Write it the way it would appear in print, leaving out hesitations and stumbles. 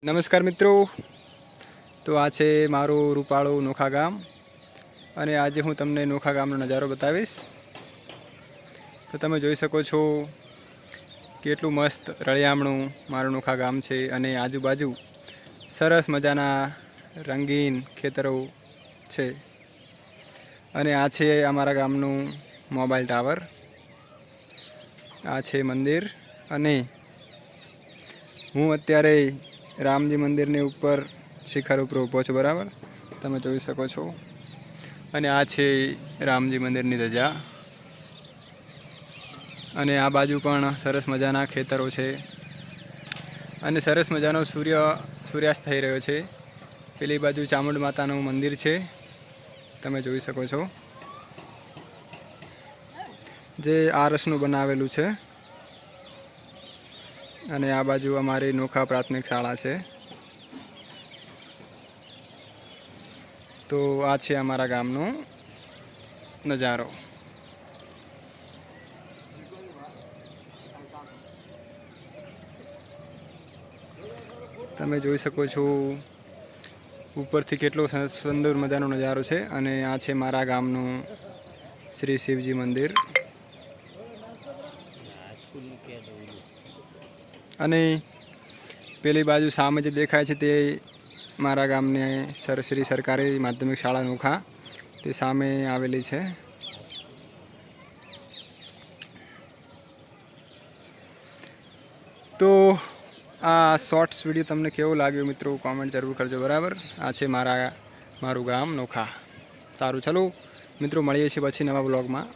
નમસ્કાર મિત્રો, તો આ છે મારું રૂપાળું નોખા ગામ અને આજે હું તમને નોખા ગામનો નજારો બતાવીશ। તો તમે જોઈ શકો છો કેટલું મસ્ત રળિયામણું મારું નોખા ગામ છે અને આજુબાજુ સરસ મજાના રંગીન ખેતરો છે અને આ છે અમારા ગામનું મોબાઈલ ટાવર, આ છે મંદિર અને હું અત્યારે રામજી મંદિરની ઉપર શિખર ઉપર ઊભો છું, બરાબર તમે જોઈ શકો છો। અને આ છે રામજી મંદિરની ધજા અને આ બાજુ પણ સરસ મજાના ખેતરો છે અને સરસ મજાનો સૂર્યાસ્ત થઈ રહ્યો છે। પેલી બાજુ ચામુંડ માતાનું મંદિર છે, તમે જોઈ શકો છો, જે આરસનું બનાવેલું છે અને આ બાજુ અમારી નોખા પ્રાથમિક શાળા છે। તો આ છે અમારા ગામનો નજારો। તમે જોઈ શકો છો ઉપરથી કેટલો સુંદર મજાનો નજારો છે અને આ છે મારા ગામનું શ્રી શિવજી મંદિર અને પેલી બાજુ સામે જે દેખાય છે તે મારા ગામની શ્રી સરકારી માધ્યમિક શાળા નોખા તે સામે આવેલી છે। તો આ શોર્ટ્સ વિડીયો તમને કેવો લાગ્યો મિત્રો, કોમેન્ટ જરૂર કરજો, બરાબર। આ છે મારું ગામ નોખા। સારું, ચલો મિત્રો, મળીએ છીએ પછી નવા બ્લોગમાં।